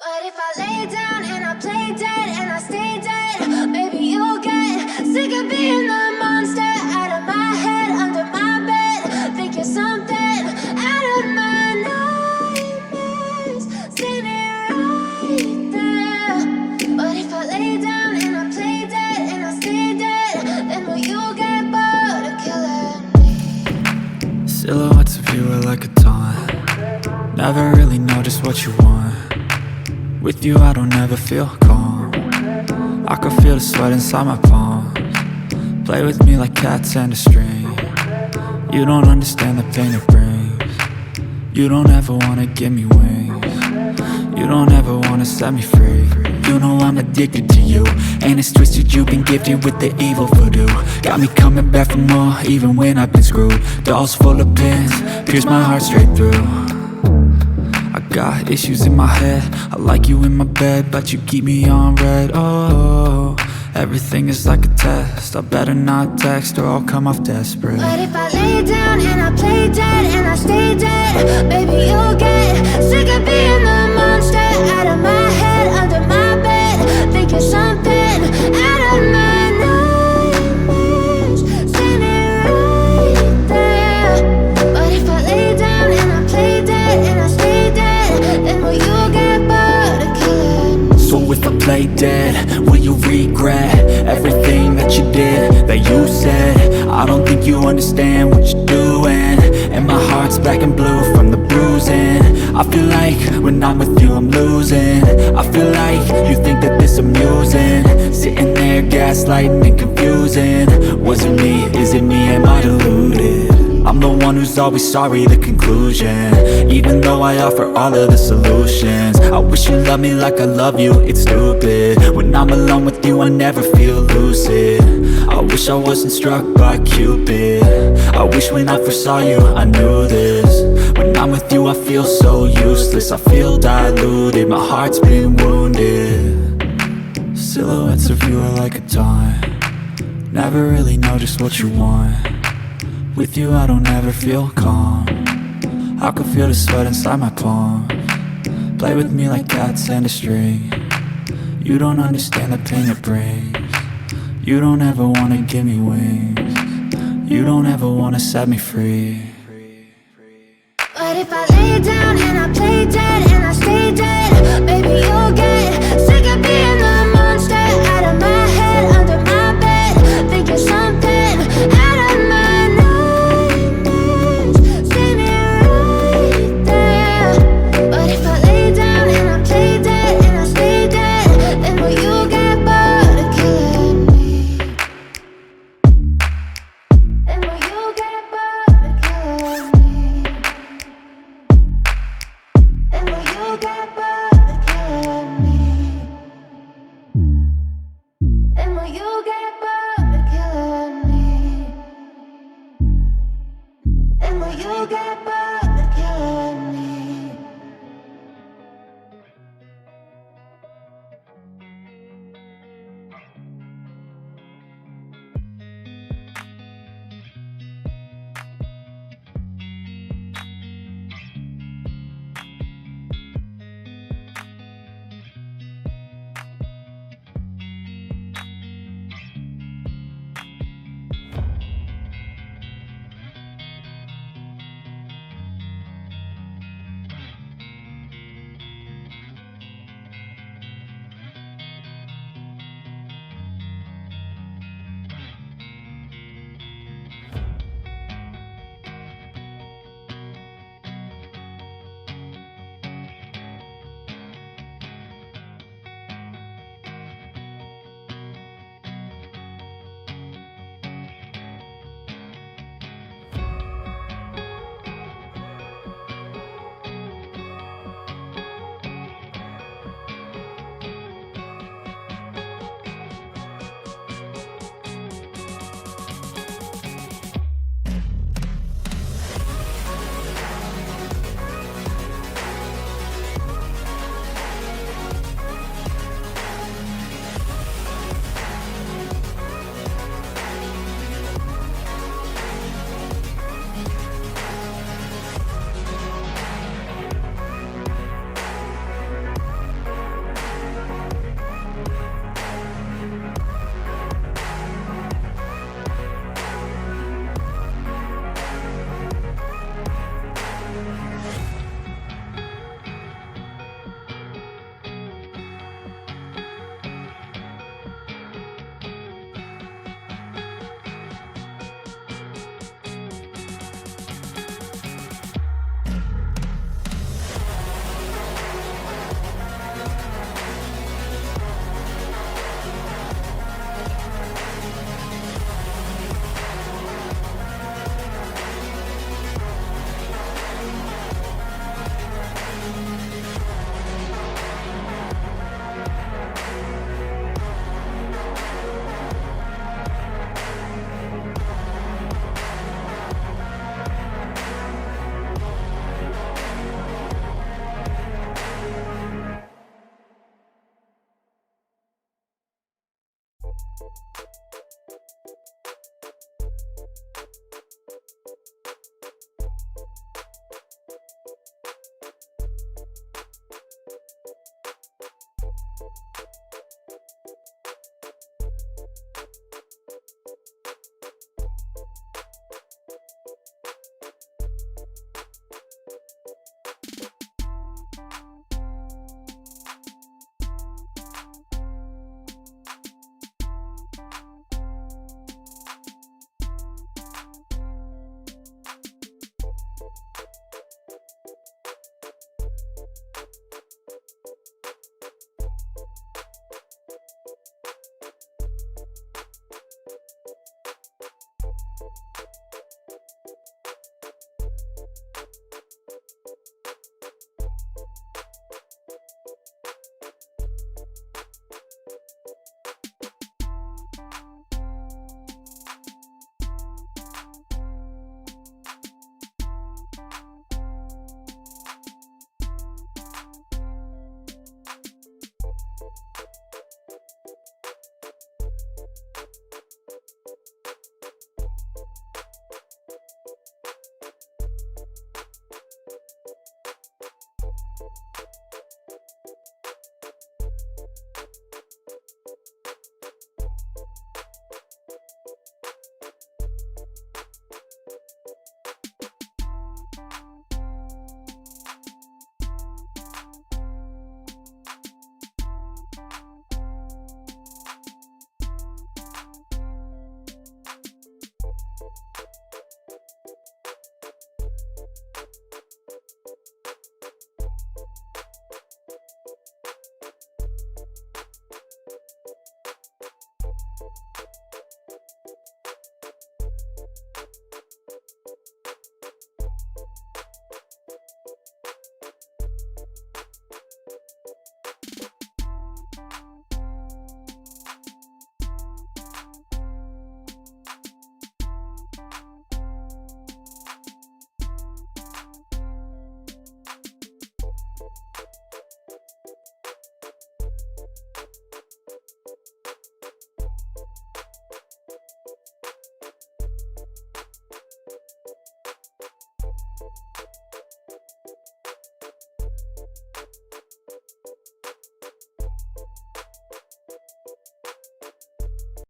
But if I lay down and I play dead and I stay dead, maybe you'll get sick of being the monster out of my head, under my bed. Think you're something out of my nightmares, standing right there. But if I lay down and I play dead and I stay dead, then will you get bored of killing me? Silhouettes of you are like a taunt. Never really know just what you want. With you I don't ever feel calm. I can feel the sweat inside my palms. Play with me like cats and a string. You don't understand the pain it brings. You don't ever wanna give me wings. You don't ever wanna set me free. You know I'm addicted to you, and it's twisted, you've been gifted with the evil voodoo. Got me coming back for more, even when I've been screwed. Dolls full of pins, pierce my heart straight through. I got issues in my head, I like you in my bed, but you keep me on red. Oh, everything is like a test, I better not text or I'll come off desperate. But if I lay down and I play dead and I stay dead, baby you'll get sick of being the monster out of my head, under my bed. Think you're something out of my nightmares, standing right there. But if I lay down and I play dead and I stay dead, then will you get bored of killing me? So if I play dead, will you regret everything that you did, that you said? I don't think you understand what you're doing, and my heart's black and blue from the bruising. I feel like when I'm with you I'm losing. I feel like you think that this amusing, sitting there gaslighting and confusing. Was it me? Is it me? Am I deluded? I'm the one who's always sorry, the conclusion, even though I offer all of the solutions. I wish you loved me like I love you, it's stupid. When I'm alone with you I never feel lucid. I wish I wasn't struck by Cupid. I wish when I first saw you I knew this. When I'm with you I feel so useless, I feel diluted, my heart's been wounded. Silhouettes of you are like a taunt. Never really know just what you want. With you I don't ever feel calm. I can feel the sweat inside my palms. Play with me like cats and a string. You don't understand the pain it brings. You don't ever wanna give me wings. You don't ever wanna set me free. But if I lay down and I play dead and I stay dead, baby you'll get sick of being the monster out of my head, under my bed. Think you're something out of my nightmares, standing right there. But if I lay down and I play dead and I stay dead, then will you get bored of killing me? Then will you get bored of killing me? And will you